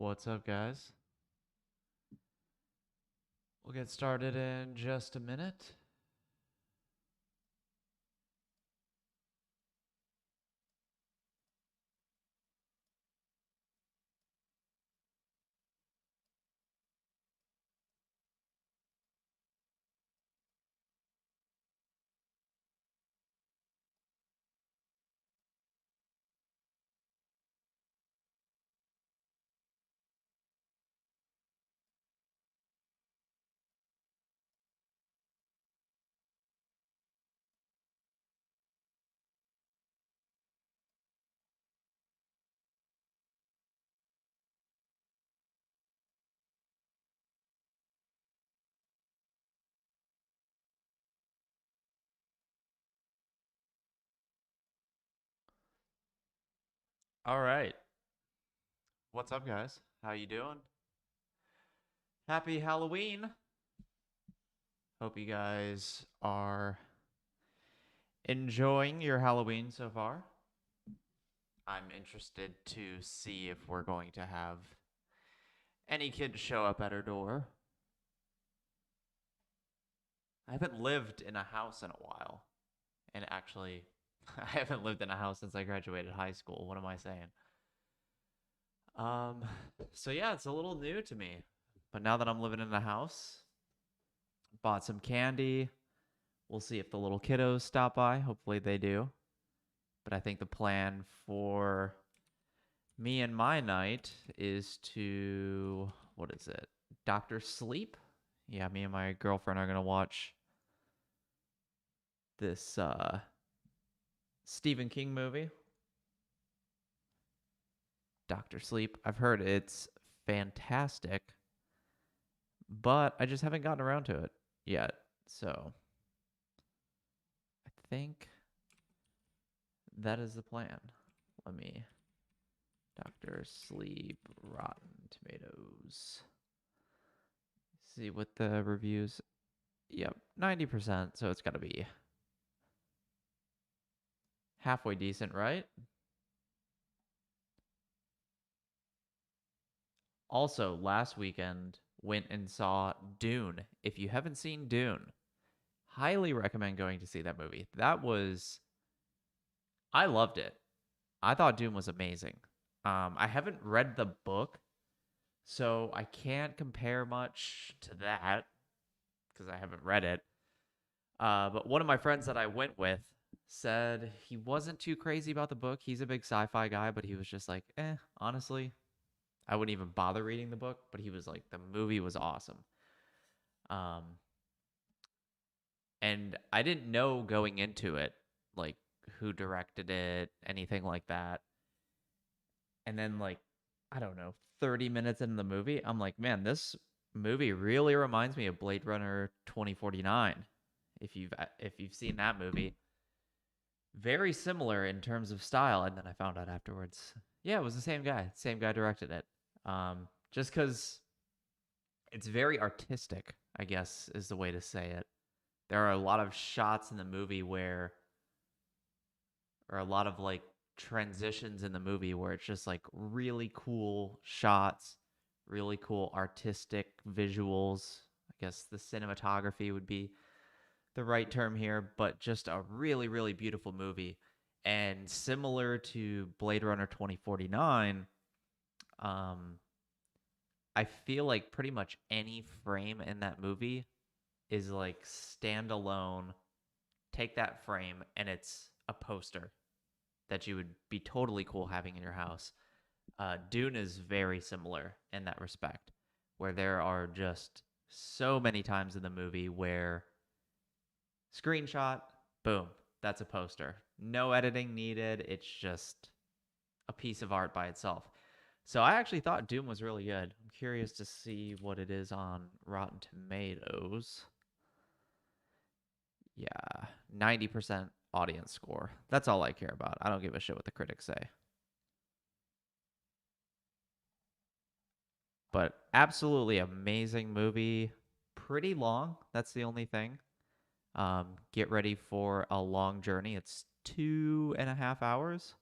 What's up, guys? We'll get started in just a minute. All right. What's up, guys? How you doing? Happy Halloween. Hope you guys are enjoying your Halloween so far. I'm interested to see if we're going to have any kids show up at our door. I haven't lived in a house in a while. And actually, I haven't lived in a house since I graduated high school. What am I saying? Um, so yeah, it's a little new to me. But now that I'm living in a house, bought some candy. We'll see if the little kiddos stop by. Hopefully they do. But I think the plan for me and my night is to, what is it? Doctor Sleep? Yeah, me and my girlfriend are going to watch this Stephen King movie, Doctor Sleep. I've heard it's fantastic, but I just haven't gotten around to it yet. So I think that is the plan. Let me Doctor Sleep Rotten Tomatoes. See what the reviews. Yep, 90%, so it's got to be halfway decent, right? Also, last weekend went and saw Dune. If you haven't seen Dune, highly recommend going to see that movie. I loved it. I thought Dune was amazing. I haven't read the book, so I can't compare much to that because I haven't read it. But one of my friends that I went with said he wasn't too crazy about the book. He's a big sci-fi guy, but he was just like, honestly, I wouldn't even bother reading the book. But he was like, the movie was awesome. Um, and I didn't know going into it, like who directed it, anything like that. And then like, I don't know, 30 minutes into the movie, I'm like, man, this movie really reminds me of Blade Runner 2049. If you've seen that movie, very similar in terms of style. And then I found out afterwards, yeah, it was the same guy. Same guy directed it. Just because it's very artistic, I guess is the way to say it. There are a lot of shots in the movie where, or a lot of like transitions in the movie where it's just like really cool shots, really cool artistic visuals. I guess the cinematography would be the right term here, but just a really, really beautiful movie. And similar to Blade Runner 2049, um, I feel like pretty much any frame in that movie is like standalone. Take that frame, and it's a poster that you would be totally cool having in your house. Dune is very similar in that respect, where there are just so many times in the movie where screenshot, boom, that's a poster. No editing needed. It's just a piece of art by itself. So I actually thought Doom was really good. I'm curious to see what it is on Rotten Tomatoes. Yeah, 90% audience score. That's all I care about. I don't give a shit what the critics say. But absolutely amazing movie. Pretty long. That's the only thing. Get ready for a long journey. It's 2.5 hours.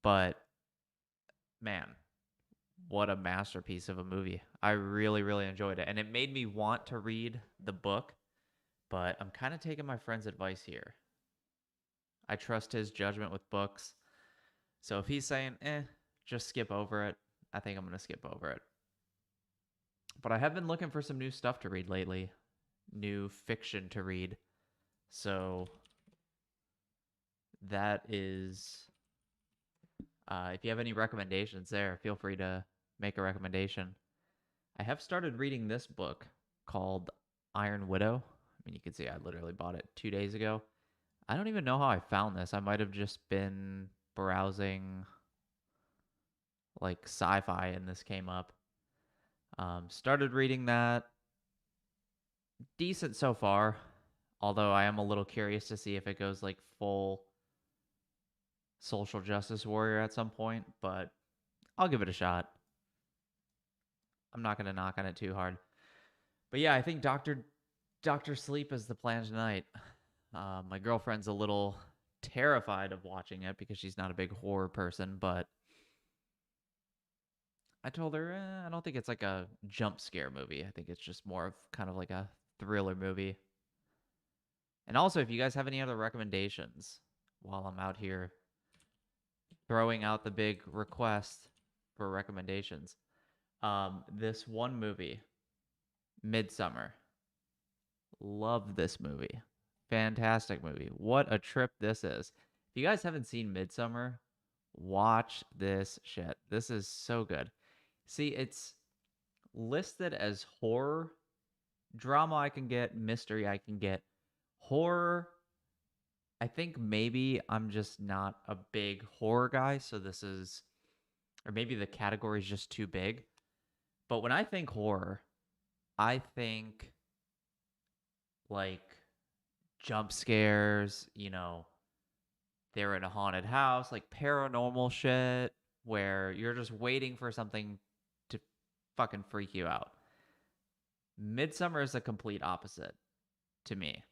But man, what a masterpiece of a movie. I really, really enjoyed it. And it made me want to read the book, but I'm kind of taking my friend's advice here. I trust his judgment with books. So if he's saying, just skip over it, I think I'm going to skip over it. But I have been looking for some new stuff to read lately, new fiction to read. So that is, if you have any recommendations there, feel free to make a recommendation. I have started reading this book called Iron Widow. I mean, you can see I literally bought it 2 days ago. I don't even know how I found this. I might have just been browsing like sci-fi and this came up. Started reading that. Decent so far, although I am a little curious to see if it goes like full social justice warrior at some point, but I'll give it a shot. I'm not going to knock on it too hard. But yeah, I think Doctor Sleep is the plan tonight. My girlfriend's a little terrified of watching it because she's not a big horror person, but I told her I don't think it's like a jump scare movie. I think it's just more of kind of like a thriller movie. And also, if you guys have any other recommendations while I'm out here throwing out the big request for recommendations, this one movie, Midsummer. Love this movie. Fantastic movie. What a trip this is. If you guys haven't seen Midsummer, watch this shit. This is so good. See, it's listed as horror. Drama I can get, mystery I can get. Horror, I think maybe I'm just not a big horror guy, so this is, or maybe the category is just too big. But when I think horror, I think like jump scares, they're in a haunted house, like paranormal shit, where you're just waiting for something to fucking freak you out. Midsummer is the complete opposite to me.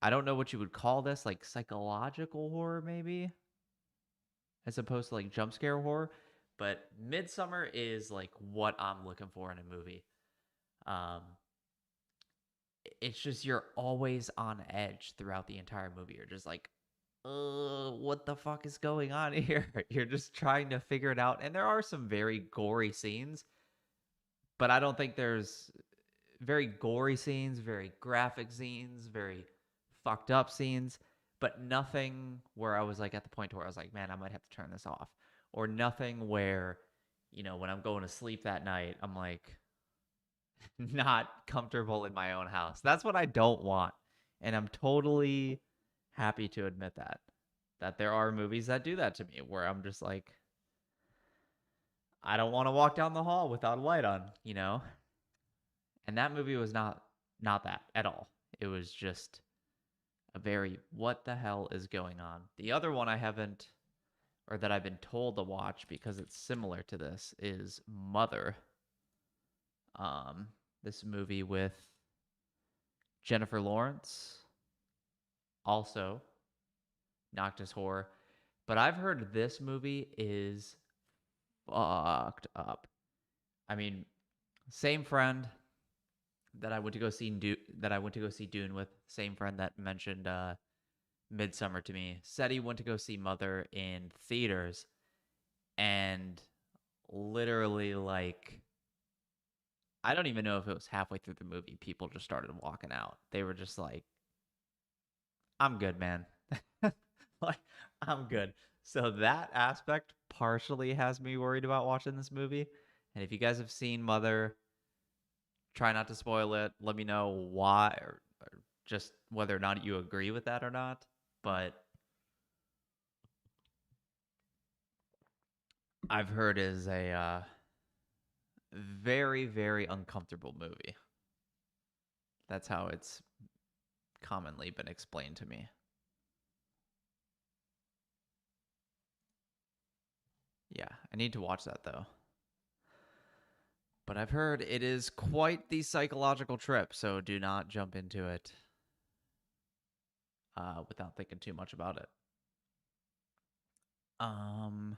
I don't know what you would call this, like psychological horror, maybe, as opposed to like jump scare horror. But Midsummer is like what I'm looking for in a movie. Um, it's just you're always on edge throughout the entire movie. You're just like, what the fuck is going on here? You're just trying to figure it out. And there are some very gory scenes, but I don't think there's very gory scenes, very graphic scenes, very fucked up scenes, but nothing where I was like at the point where I was like, man, I might have to turn this off. Or nothing where, when I'm going to sleep that night, I'm like not comfortable in my own house. That's what I don't want. And I'm totally happy to admit that there are movies that do that to me where I'm just like I don't want to walk down the hall without a light on. And that movie was not that at all. It was just a very what the hell is going on. The other one I haven't or that I've been told to watch because it's similar to this is Mother. This movie with Jennifer Lawrence, also Noctis Horror. But I've heard this movie is fucked up. I mean, same friend that I went to go see Dune with, same friend that mentioned Midsummer to me, said he went to go see Mother in theaters, and literally like I don't even know if it was halfway through the movie, people just started walking out. They were just like, I'm good, man. Like, I'm good. So that aspect partially has me worried about watching this movie. And if you guys have seen Mother, try not to spoil it. Let me know why, or just whether or not you agree with that or not. But I've heard is a very, very uncomfortable movie. That's how it's commonly been explained to me. Yeah, I need to watch that though. But I've heard it is quite the psychological trip, so do not jump into it without thinking too much about it. Um,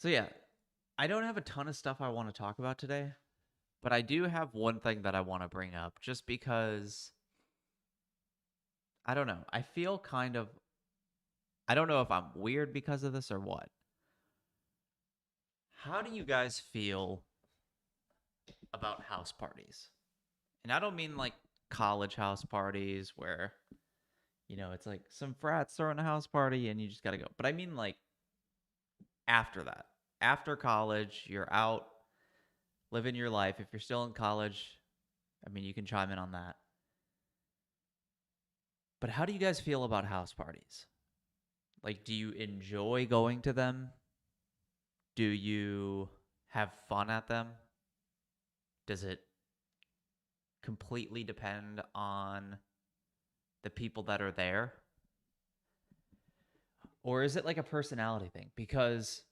So yeah, I don't have a ton of stuff I want to talk about today, but I do have one thing that I want to bring up just because I don't know. I feel kind of I don't know if I'm weird because of this or what. How do you guys feel about house parties? And I don't mean like college house parties where, it's like some frats throwing a house party and you just got to go. But I mean like after that. After college, you're out living your life. If you're still in college, I mean, you can chime in on that. But how do you guys feel about house parties? Like, do you enjoy going to them? Do you have fun at them? Does it completely depend on the people that are there? Or is it like a personality thing? Because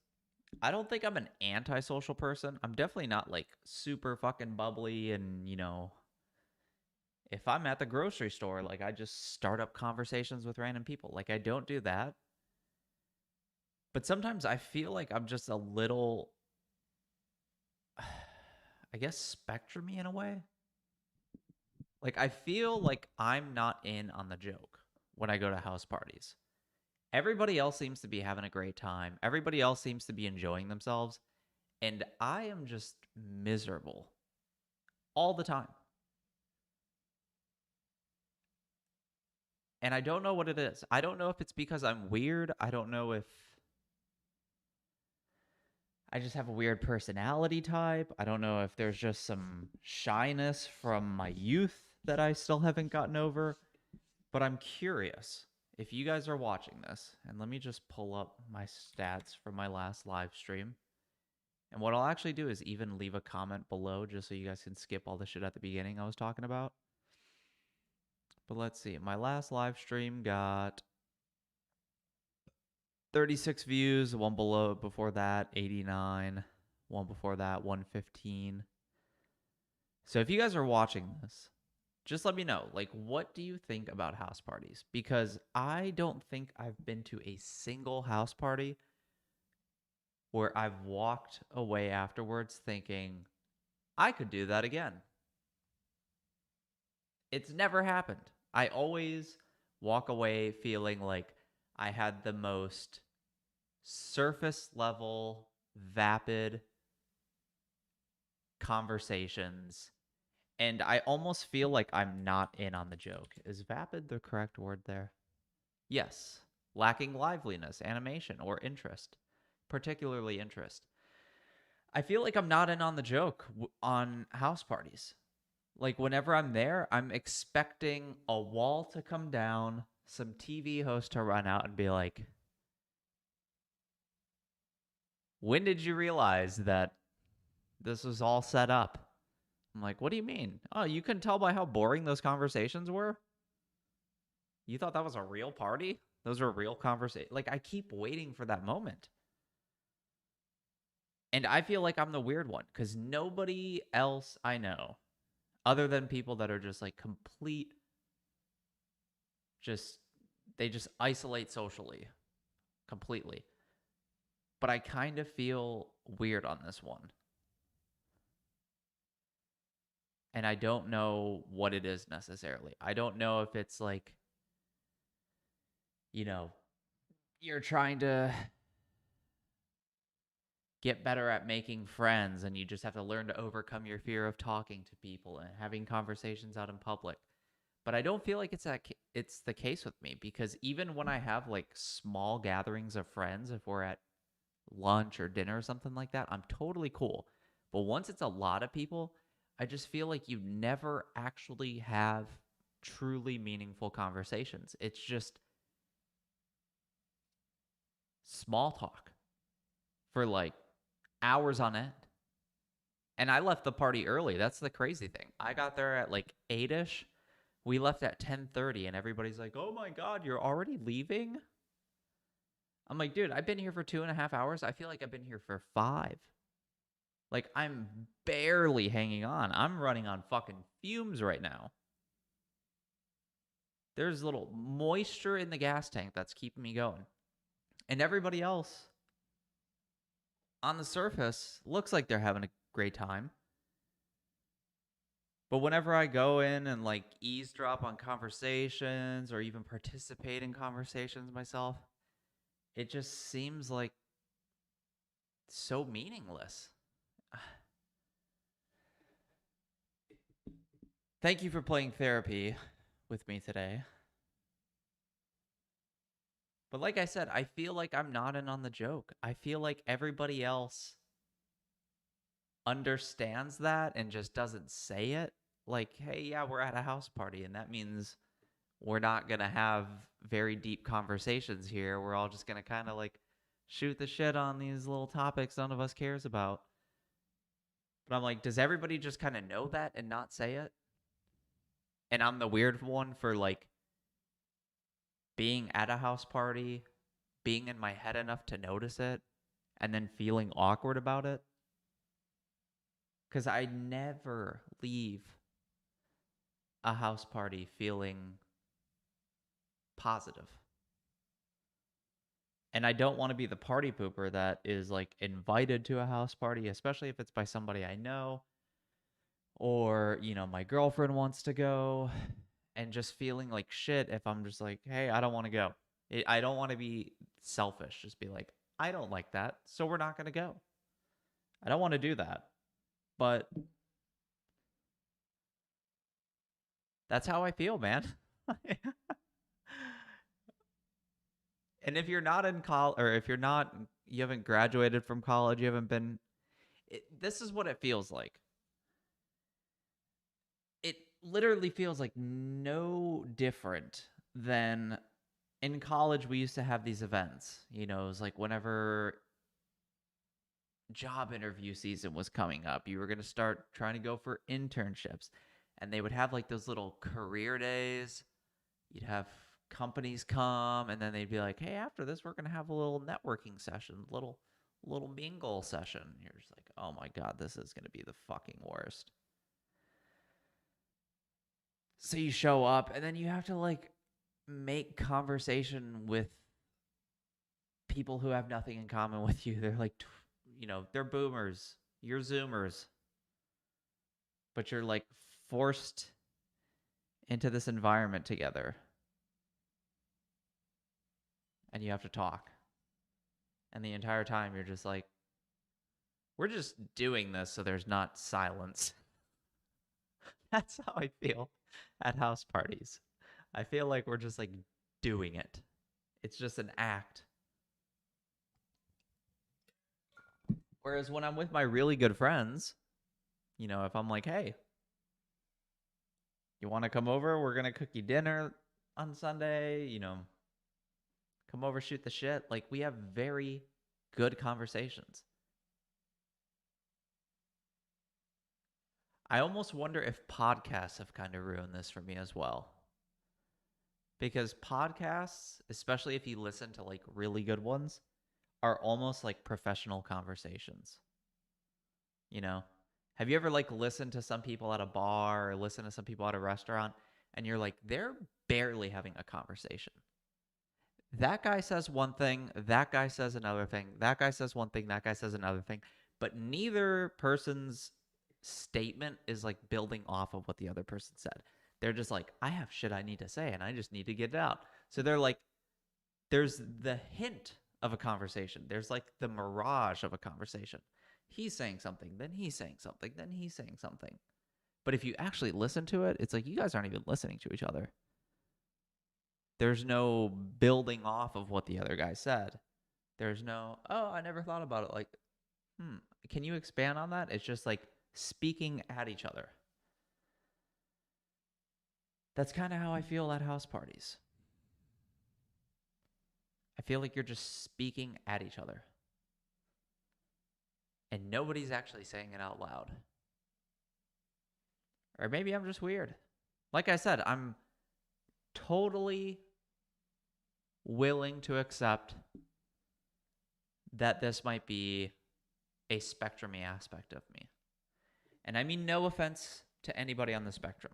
I don't think I'm an antisocial person. I'm definitely not like super fucking bubbly and, if I'm at the grocery store, like I just start up conversations with random people. Like I don't do that. But sometimes I feel like I'm just a little, I guess, spectrumy in a way. Like I feel like I'm not in on the joke when I go to house parties. Everybody else seems to be having a great time. Everybody else seems to be enjoying themselves. And I am just miserable all the time. And I don't know what it is. I don't know if it's because I'm weird. I don't know if I just have a weird personality type. I don't know if there's just some shyness from my youth that I still haven't gotten over. But I'm curious if you guys are watching this, and let me just pull up my stats from my last live stream. And what I'll actually do is even leave a comment below just so you guys can skip all the shit at the beginning I was talking about. But let's see. My last live stream got 36 views, one below before that 89, one before that 115. So if you guys are watching this, just let me know, like, what do you think about house parties? Because I don't think I've been to a single house party where I've walked away afterwards thinking I could do that again. It's never happened. I always walk away feeling like I had the most surface level, vapid conversations. And I almost feel like I'm not in on the joke. Is vapid the correct word there? Yes. Lacking liveliness, animation, or interest, particularly interest. I feel like I'm not in on the joke on house parties. Like, whenever I'm there, I'm expecting a wall to come down, some TV host to run out and be like, when did you realize that this was all set up? I'm like, what do you mean? Oh, you couldn't tell by how boring those conversations were? You thought that was a real party? Those are real conversations. Like, I keep waiting for that moment. And I feel like I'm the weird one because nobody else I know, other than people that are just like complete, just, they just isolate socially completely. But I kind of feel weird on this one. And I don't know what it is necessarily. I don't know if it's like, you know, you're trying to get better at making friends and you just have to learn to overcome your fear of talking to people and having conversations out in public. But I don't feel like it's the case with me because even when I have like small gatherings of friends, if we're at lunch or dinner or something like that, I'm totally cool. But once it's a lot of people, I just feel like you never actually have truly meaningful conversations. It's just small talk for like hours on end. And I left the party early. That's the crazy thing. I got there at like 8ish. We left at 10:30 and everybody's like, "Oh my god, you're already leaving?" I'm like, "Dude, I've been here for 2.5 hours. I feel like I've been here for 5. Like I'm barely hanging on. I'm running on fucking fumes right now. There's a little moisture in the gas tank that's keeping me going. And everybody else on the surface, looks like they're having a great time. But whenever I go in and like eavesdrop on conversations or even participate in conversations myself, it just seems like so meaningless. Thank you for playing therapy with me today. But like I said, I feel like I'm not in on the joke. I feel like everybody else understands that and just doesn't say it. Like, hey, yeah, we're at a house party, and that means we're not going to have very deep conversations here. We're all just going to kind of like shoot the shit on these little topics none of us cares about. But I'm like, does everybody just kind of know that and not say it? And I'm the weird one for like being at a house party, being in my head enough to notice it, and then feeling awkward about it. Because I never leave a house party feeling positive. And I don't want to be the party pooper that is like invited to a house party, especially if it's by somebody I know or, you know, my girlfriend wants to go and just feeling like shit if I'm just like, hey, I don't want to go. I don't want to be selfish. Just be like, I don't like that, so we're not going to go. I don't want to do that. But that's how I feel, man. And if you're not in college, or if you're not, you haven't graduated from college, you haven't been, this is what it feels like. It literally feels like no different than in college. We used to have these events, you know, it was like whenever job interview season was coming up, you were going to start trying to go for internships, and they would have like those little career days. You'd have companies come, and then they'd be like, hey, after this we're going to have a little networking session, little mingle session. You're just like, oh my god, this is going to be the fucking worst. So you show up, and then you have to like make conversation with people who have nothing in common with you. They're like, you know, they're boomers, you're zoomers, but you're like forced into this environment together, and you have to talk. And the entire time you're just like, we're just doing this so there's not silence. That's how I feel at house parties. I feel like we're just like doing it. It's just an act. Whereas when I'm with my really good friends, you know, if I'm like, hey, you want to come over? We're going to cook you dinner on Sunday, you know, come over, shoot the shit. Like, we have very good conversations. I almost wonder if podcasts have kind of ruined this for me as well. Because podcasts, especially if you listen to like really good ones, are almost like professional conversations. You know, have you ever like listened to some people at a bar or listen to some people at a restaurant, and you're like, they're barely having a conversation? That guy says one thing, that guy says another thing, that guy says one thing, that guy says another thing, but neither person's statement is like building off of what the other person said. They're just like, I have shit I need to say and I just need to get it out. So they're like, there's the hint of a conversation. There's like the mirage of a conversation. He's saying something, then he's saying something, then he's saying something. But if you actually listen to it, it's like you guys aren't even listening to each other. There's no building off of what the other guy said. There's no, oh, I never thought about it. Like, can you expand on that? It's just like speaking at each other. That's kind of how I feel at house parties. I feel like you're just speaking at each other. And nobody's actually saying it out loud. Or maybe I'm just weird. Like I said, I'm totally willing to accept that this might be a spectrumy aspect of me. And I mean no offense to anybody on the spectrum.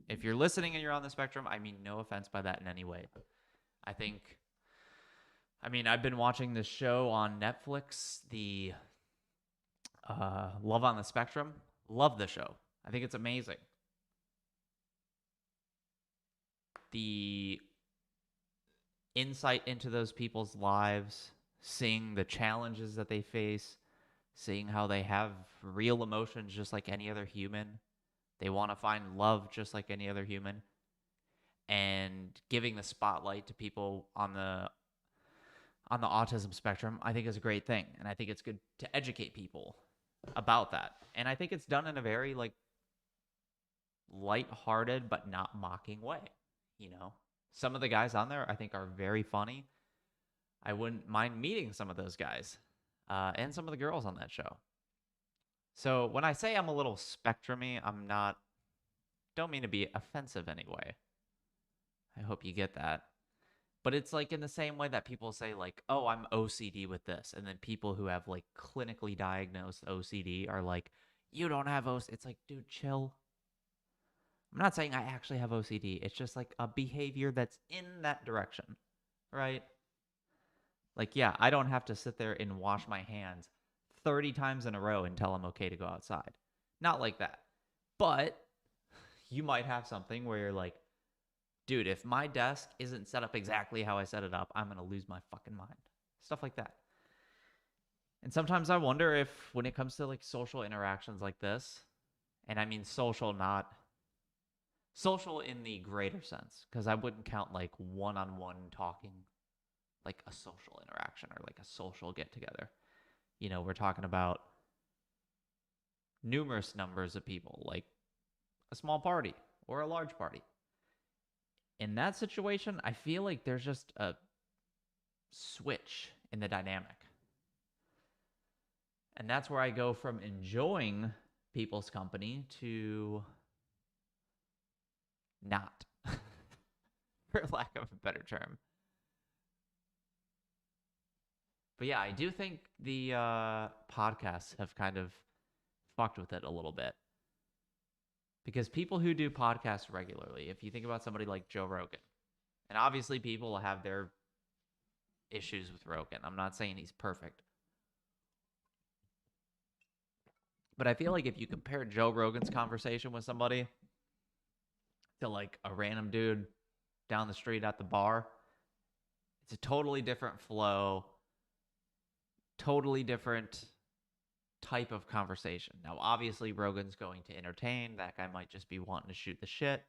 If you're listening and you're on the spectrum, I mean no offense by that in any way. I've been watching this show on Netflix, the Love on the Spectrum. Love the show. I think it's amazing. The insight into those people's lives, seeing the challenges that they face, seeing how they have real emotions just like any other human. They want to find love just like any other human. And giving the spotlight to people on the autism spectrum, I think is a great thing. And I think it's good to educate people about that. And I think it's done in a very like light-hearted but not mocking way, you know. Some of the guys on there I think are very funny. I wouldn't mind meeting some of those guys, and some of the girls on that show. So when I say I'm a little spectrumy, I'm not. Don't mean to be offensive anyway. I hope you get that. But it's like in the same way that people say like, "Oh, I'm OCD with this," and then people who have like clinically diagnosed OCD are like, "You don't have OCD." It's like, dude, chill. I'm not saying I actually have OCD. It's just like a behavior that's in that direction, right? Like, yeah, I don't have to sit there and wash my hands 30 times in a row until I'm okay to go outside. Not like that. But you might have something where you're like, dude, if my desk isn't set up exactly how I set it up, I'm going to lose my fucking mind. Stuff like that. And sometimes I wonder if when it comes to like social interactions like this, and I mean social, not social in the greater sense, because I wouldn't count like one-on-one talking like a social interaction or like a social get together. You know, we're talking about numerous numbers of people, like a small party or a large party. In that situation, I feel like there's just a switch in the dynamic. And that's where I go from enjoying people's company to not, for lack of a better term. But yeah, I do think the podcasts have kind of fucked with it a little bit. Because people who do podcasts regularly, if you think about somebody like Joe Rogan, and obviously people have their issues with Rogan. I'm not saying he's perfect. But I feel like if you compare Joe Rogan's conversation with somebody to like a random dude down the street at the bar, it's a totally different flow, totally different type of conversation. Now, obviously, Rogan's going to entertain. That guy might just be wanting to shoot the shit.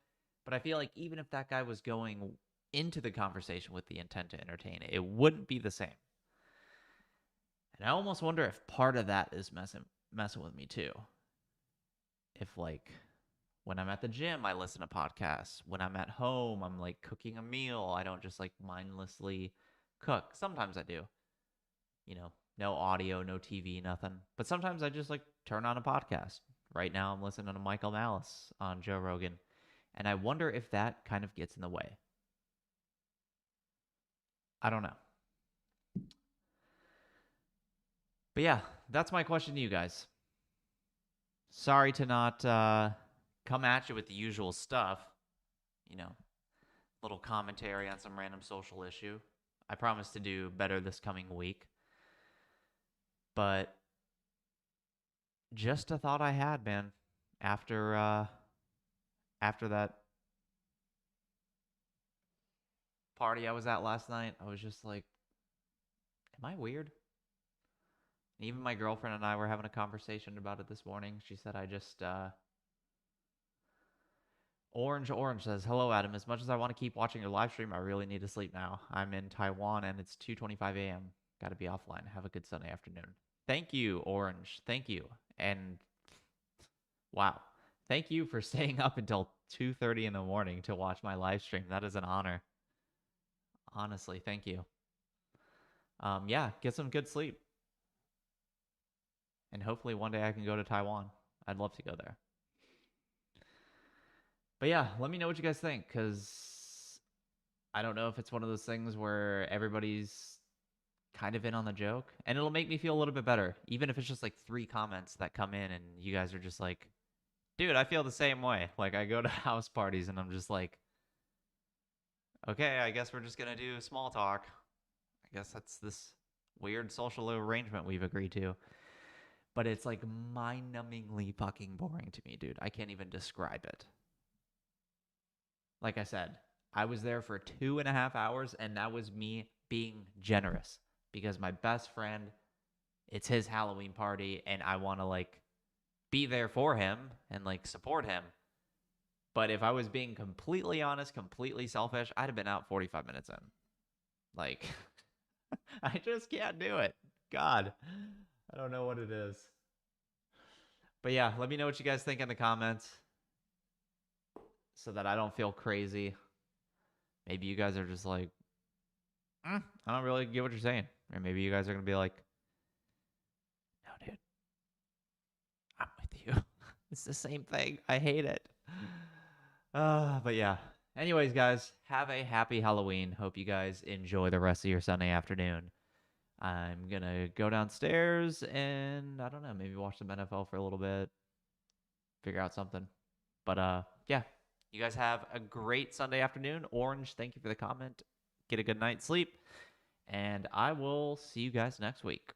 But I feel like even if that guy was going into the conversation with the intent to entertain, it wouldn't be the same. And I almost wonder if part of that is messing with me too. If like when I'm at the gym, I listen to podcasts. When I'm at home, I'm like cooking a meal. I don't just like mindlessly cook. Sometimes I do. You know, no audio, no TV, nothing. But sometimes I just like turn on a podcast. Right now, I'm listening to Michael Malice on Joe Rogan. And I wonder if that kind of gets in the way. I don't know. But yeah, that's my question to you guys. Sorry to not come at you with the usual stuff. You know, little commentary on some random social issue. I promise to do better this coming week. But just a thought I had, man, after that party I was at last night, I was just like, am I weird? And even my girlfriend and I were having a conversation about it this morning. She said I just Orange says, "Hello Adam, as much as I want to keep watching your live stream, I really need to sleep now. I'm in Taiwan and it's 2:25 a.m. Got to be offline. Have a good Sunday afternoon." Thank you, Orange. Thank you. And wow. Thank you for staying up until 2:30 in the morning to watch my live stream. That is an honor. Honestly, thank you. Yeah, get some good sleep. And hopefully one day I can go to Taiwan. I'd love to go there. But yeah, let me know what you guys think, because I don't know if it's one of those things where everybody's kind of in on the joke. And it'll make me feel a little bit better, even if it's just like 3 comments that come in and you guys are just like, dude, I feel the same way. Like I go to house parties and I'm just like, okay, I guess we're just going to do small talk. I guess that's this weird social arrangement we've agreed to. but it's like mind-numbingly fucking boring to me, dude. I can't even describe it. Like I said, I was there for 2.5 hours, and that was me being generous because my best friend, it's his Halloween party, and I want to like be there for him and like support him. But if I was being completely honest, completely selfish, I'd have been out 45 minutes in. Like, I just can't do it. God, I don't know what it is. But yeah, let me know what you guys think in the comments so that I don't feel crazy. Maybe you guys are just like, I don't really get what you're saying. Or maybe you guys are going to be like, no, dude, I'm with you. It's the same thing. I hate it. But yeah. Anyways, guys, have a happy Halloween. Hope you guys enjoy the rest of your Sunday afternoon. I'm going to go downstairs and I don't know, maybe watch some NFL for a little bit, figure out something. But yeah, you guys have a great Sunday afternoon. Orange, thank you for the comment. Get a good night's sleep. And I will see you guys next week.